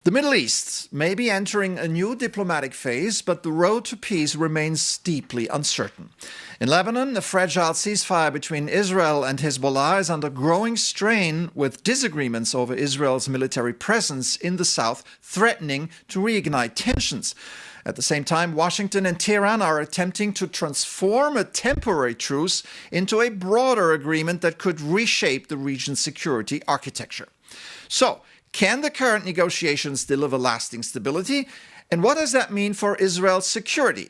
The Middle East may be entering a new diplomatic phase, but the road to peace remains deeply uncertain. In Lebanon, a fragile ceasefire between Israel and Hezbollah is under growing strain, with disagreements over Israel's military presence in the south threatening to reignite tensions. At the same time, Washington and Tehran are attempting to transform a temporary truce into a broader agreement that could reshape the region's security architecture. So, can the current negotiations deliver lasting stability? And what does that mean for Israel's security?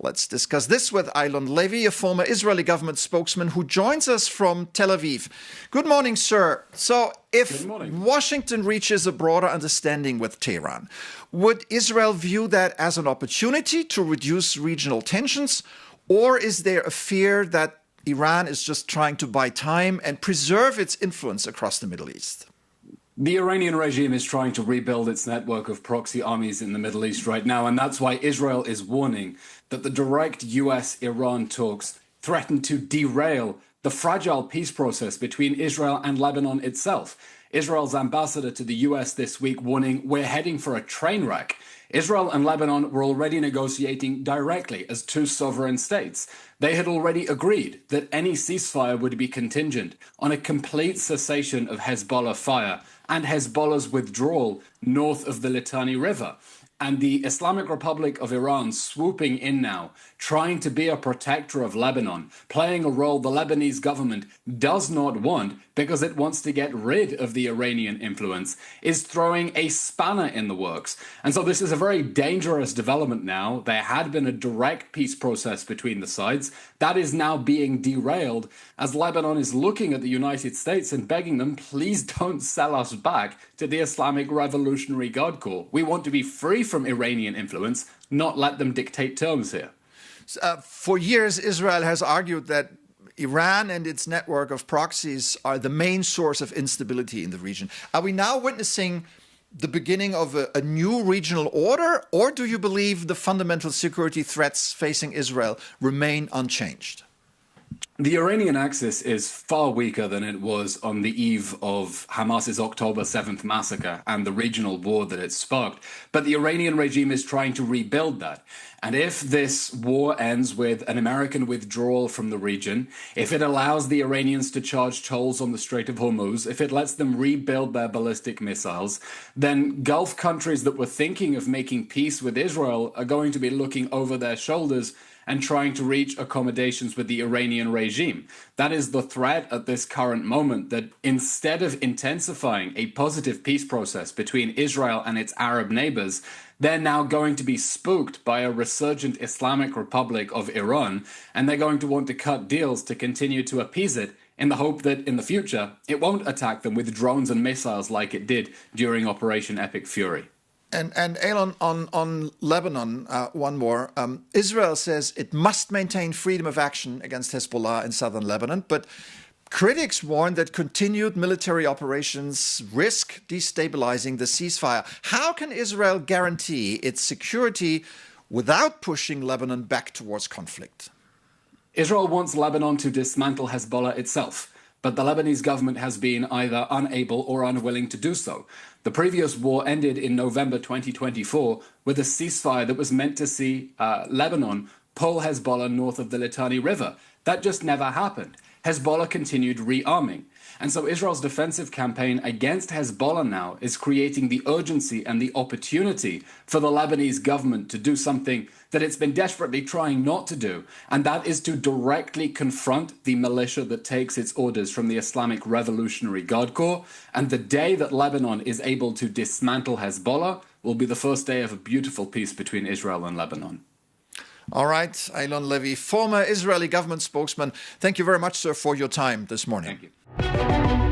Let's discuss this with Eylon Levy, a former Israeli government spokesman who joins us from Tel Aviv. Good morning, sir. So, if Washington reaches a broader understanding with Tehran, would Israel view that as an opportunity to reduce regional tensions? Or is there a fear that Iran is just trying to buy time and preserve its influence across the Middle East? The Iranian regime is trying to rebuild its network of proxy armies in the Middle East right now, and that's why Israel is warning that the direct US-Iran talks threaten to derail the fragile peace process between Israel and Lebanon itself. Israel's ambassador to the US this week warning we're heading for a train wreck. Israel and Lebanon were already negotiating directly as two sovereign states. They had already agreed that any ceasefire would be contingent on a complete cessation of Hezbollah fire and Hezbollah's withdrawal north of the Litani River. And the Islamic Republic of Iran swooping in now, trying to be a protector of Lebanon, playing a role the Lebanese government does not want because it wants to get rid of the Iranian influence, is throwing a spanner in the works. And so this is a very dangerous development now. There had been a direct peace process between the sides. That is now being derailed as Lebanon is looking at the United States and begging them, please don't sell us back to the Islamic Revolutionary Guard Corps. We want to be free from Iranian influence, not let them dictate terms here. For years, Israel has argued that Iran and its network of proxies are the main source of instability in the region. Are we now witnessing the beginning of a new regional order, or do you believe the fundamental security threats facing Israel remain unchanged? The Iranian axis is far weaker than it was on the eve of Hamas's October 7th massacre and the regional war that it sparked. But the Iranian regime is trying to rebuild that. And if this war ends with an American withdrawal from the region, if it allows the Iranians to charge tolls on the Strait of Hormuz, if it lets them rebuild their ballistic missiles, then Gulf countries that were thinking of making peace with Israel are going to be looking over their shoulders and trying to reach accommodations with the Iranian regime. That is the threat at this current moment, that instead of intensifying a positive peace process between Israel and its Arab neighbors, they're now going to be spooked by a resurgent Islamic Republic of Iran, and they're going to want to cut deals to continue to appease it in the hope that in the future it won't attack them with drones and missiles like it did during Operation Epic Fury. And Eylon, on Lebanon, one more. Israel says it must maintain freedom of action against Hezbollah in southern Lebanon, but critics warn that continued military operations risk destabilizing the ceasefire. How can Israel guarantee its security without pushing Lebanon back towards conflict? Israel wants Lebanon to dismantle Hezbollah itself, but the Lebanese government has been either unable or unwilling to do so. The previous war ended in November 2024 with a ceasefire that was meant to see Lebanon pull Hezbollah north of the Litani River. That just never happened. Hezbollah continued rearming. And so Israel's defensive campaign against Hezbollah now is creating the urgency and the opportunity for the Lebanese government to do something that it's been desperately trying not to do, and that is to directly confront the militia that takes its orders from the Islamic Revolutionary Guard Corps. And the day that Lebanon is able to dismantle Hezbollah will be the first day of a beautiful peace between Israel and Lebanon. All right, Eylon Levy, former Israeli government spokesman. Thank you very much, sir, for your time this morning. Thank you.